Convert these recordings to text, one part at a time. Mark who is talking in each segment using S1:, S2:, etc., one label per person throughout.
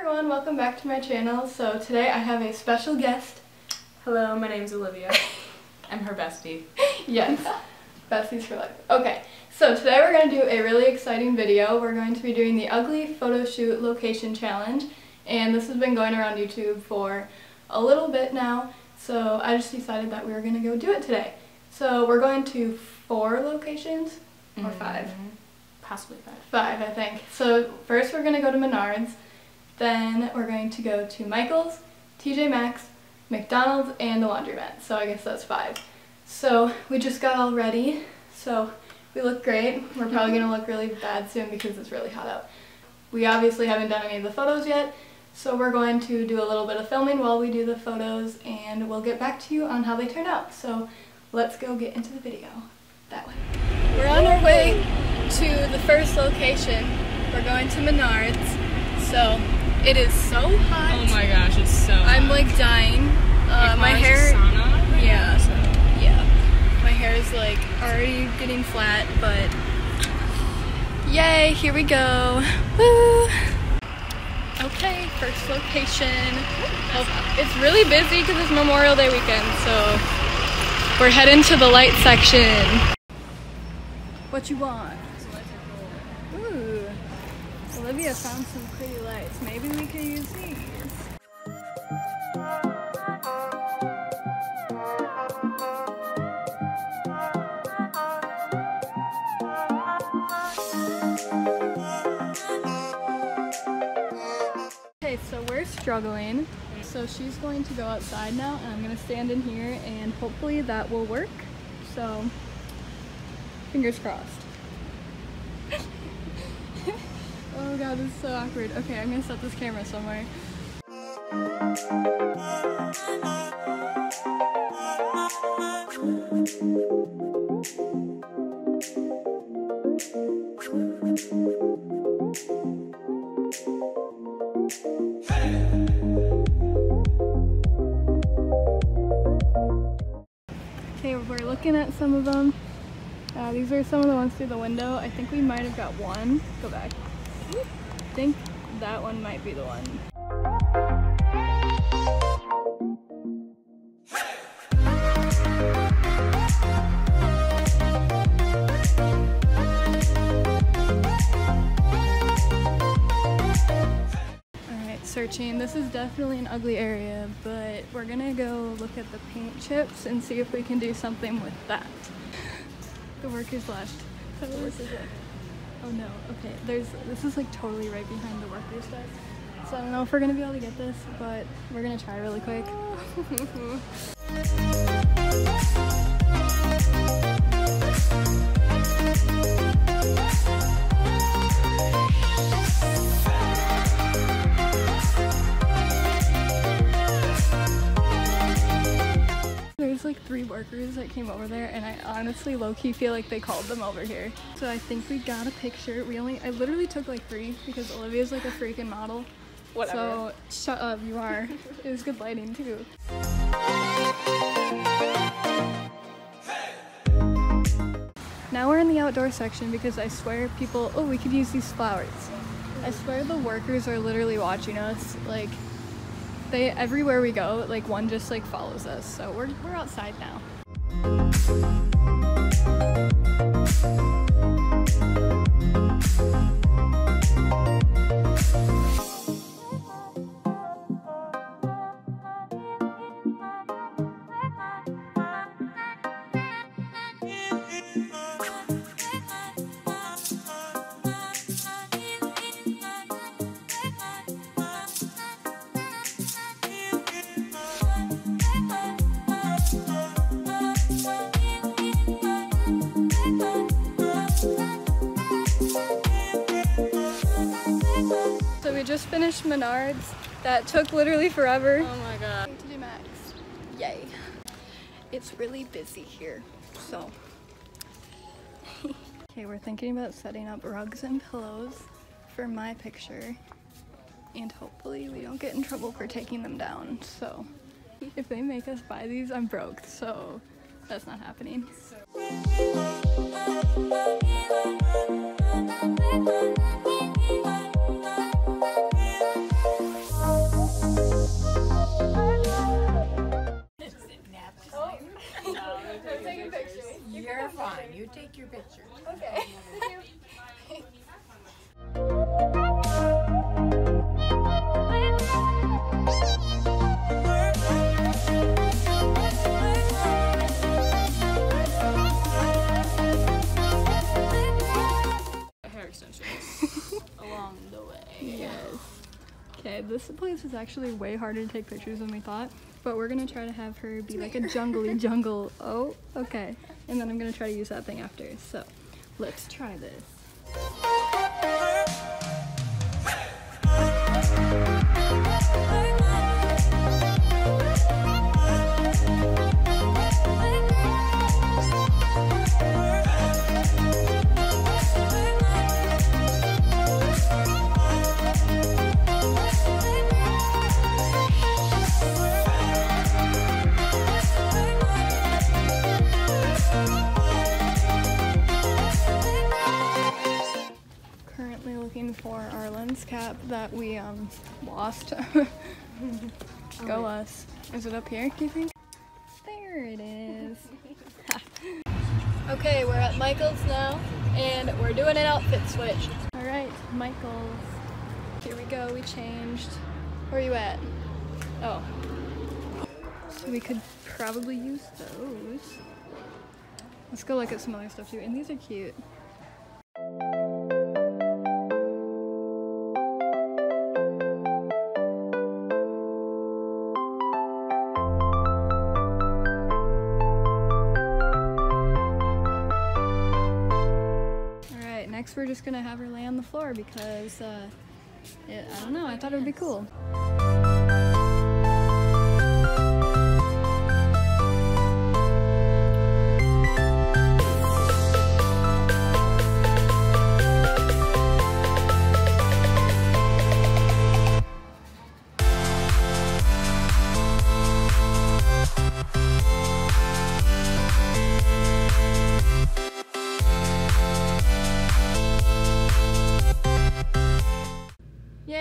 S1: everyone, welcome back to my channel. So today I have a special guest.
S2: Hello, my name's Olivia. I'm her bestie.
S1: Yes, besties for life. Okay, so today we're going to do a really exciting video. We're going to be doing the Ugly Photo Shoot Location Challenge, and this has been going around YouTube for a little bit now, so I just decided that we were going to go do it today. So we're going to 4 locations, or 5?
S2: Possibly 5.
S1: 5, I think. So first we're going to go to Menards, then we're going to go to Michael's, TJ Maxx, McDonald's, and the laundromat. So I guess that's 5. So we just got all ready, so we look great. We're probably going to look really bad soon because it's really hot out. We obviously haven't done any of the photos yet, so we're going to do a little bit of filming while we do the photos, and we'll get back to you on how they turn out. So let's go get into the video that way. We're on our way to the first location. We're going to Menards. So it is so hot.
S2: Oh my gosh, it's so hot.
S1: I'm like dying. My hair, yeah, my hair is like already getting flat, but yay, here we go. Woo! Okay, first location. Oh, it's really busy because it's Memorial Day weekend, so we're heading to the light section. What you want? Ooh, Olivia found some pretty lights. Maybe we could use these. Okay, so we're struggling. So she's going to go outside now, and I'm going to stand in here, and hopefully that will work. So, fingers crossed. Oh god, this is so awkward. Okay, I'm going to set this camera somewhere. Okay, we're looking at some of them. These are some of the ones through the window. I think we might have got one. Go back. I think that one might be the one. Searching. This is definitely an ugly area, but we're gonna go look at the paint chips and see if we can do something with that. The workers left. Oh no, okay, this is like totally right behind the workers desk. So I don't know if we're gonna be able to get this, but we're gonna try really quick. There's like 3 workers that came over there, and I honestly low-key feel like they called them over here. So I think we got a picture. I literally took like 3 because Olivia's like a freaking model. Whatever. So shut up, you are. It was good lighting too. Now we're in the outdoor section because I swear people, oh, we could use these flowers. I swear the workers are literally watching us. Like, everywhere we go, like one just like follows us. So we're outside now. Just finished Menards. That took literally forever.
S2: Oh my god.
S1: TJ Maxx. Yay. It's really busy here, so. Okay, we're thinking about setting up rugs and pillows for my picture, and hopefully we don't get in trouble for taking them down. So if they make us buy these, I'm broke, so that's not happening. I'm taking pictures.
S3: You're fine. You take your picture.
S1: Okay.
S2: Hair extensions along the way.
S1: Yes. Okay, this place is actually way harder to take pictures than we thought, but we're gonna try to have her be like a jungly jungle. Oh, okay. And then I'm gonna try to use that thing after. So let's try this. For our lens cap that we lost. Go us. Is it up here, do you think? There it is. Okay, we're at Michael's now and we're doing an outfit switch. Alright, Michael's. Here we go, we changed. Where are you at? Oh. So we could probably use those. Let's go look at some other stuff too, and these are cute. Next we're just gonna have her lay on the floor because I don't know, I thought it would be cool.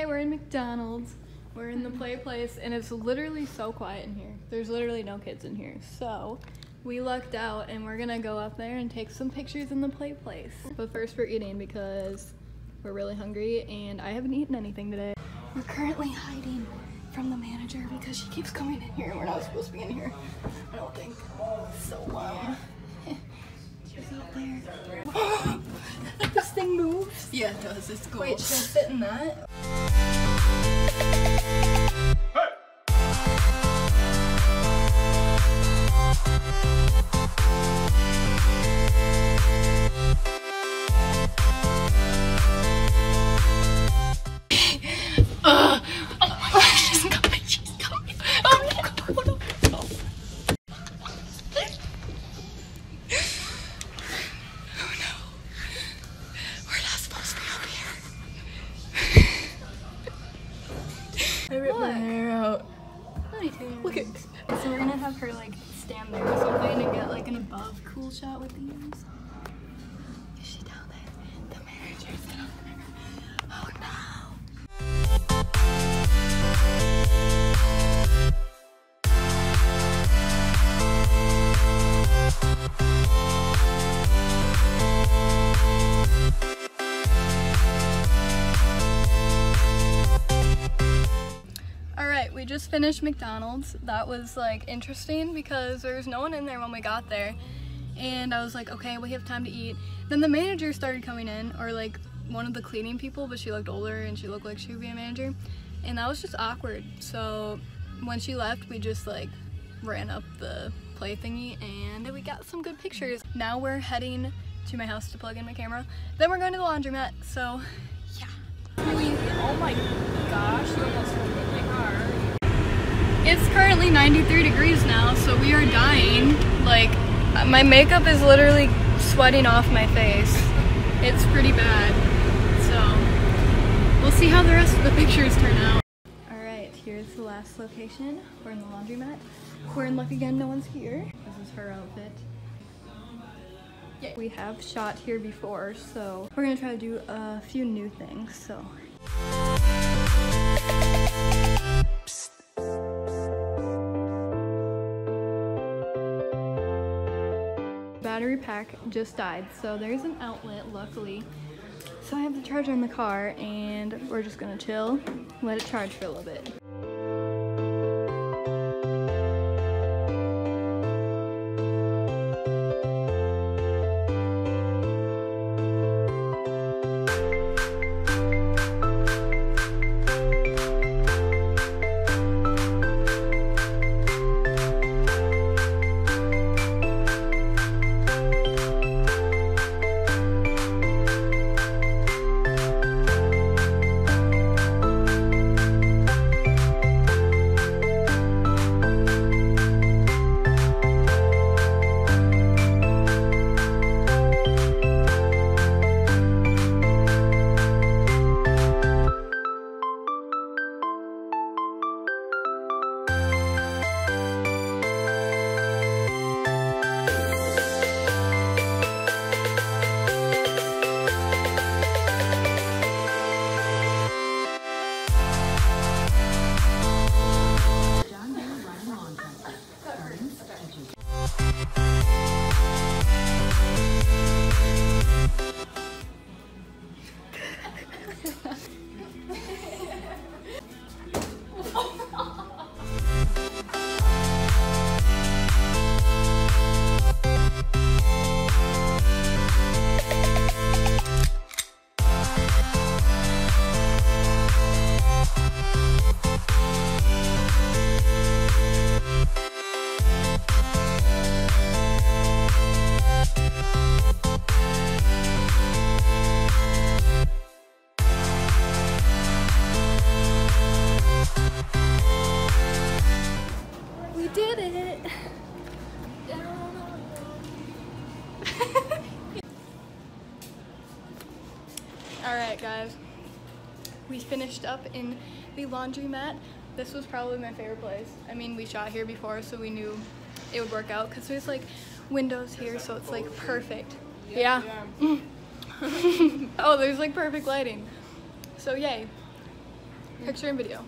S1: We're in McDonald's, we're in the play place, and it's literally so quiet in here. There's literally no kids in here, so we lucked out and we're gonna go up there and take some pictures in the play place. But first we're eating because we're really hungry and I haven't eaten anything today. We're currently hiding from the manager because she keeps coming in here and we're not supposed to be in here, I don't think. So she's out there. This thing moves? Yeah, it does. It's cool. Wait, should I sit in that? Oh my gosh, she's coming. She's coming. Oh no. I ripped my hair out. Look at this. So we're gonna have her like stand there or something and get like an above cool shot with these. Is she down there? The manager's down there. Oh no. We just finished McDonald's. That was like interesting because there was no one in there when we got there, and I was like, okay, we have time to eat. Then the manager started coming in, or like one of the cleaning people, but she looked older and she looked like she would be a manager, and that was just awkward. So when she left, we just like ran up the play thingy and we got some good pictures. Now we're heading to my house to plug in my camera, then we're going to the laundromat. So yeah.
S2: Oh my gosh, you almost hit my car.
S1: It's currently 93 degrees now, so we are dying. Like, my makeup is literally sweating off my face. It's pretty bad. So, we'll see how the rest of the pictures turn out. Alright, here's the last location. We're in the laundromat. We're in luck again, no one's here. This is her outfit. We have shot here before, so we're gonna try to do a few new things, so. battery pack just died. So there's an outlet, luckily. So I have the charger in the car and we're just gonna chill, let it charge for a little bit. Alright guys, we finished up in the laundromat. This was probably my favorite place. I mean, we shot here before, so we knew it would work out because there's like windows here, so it's like perfect. Yeah. Oh, there's like perfect lighting. So yay. Picture and video.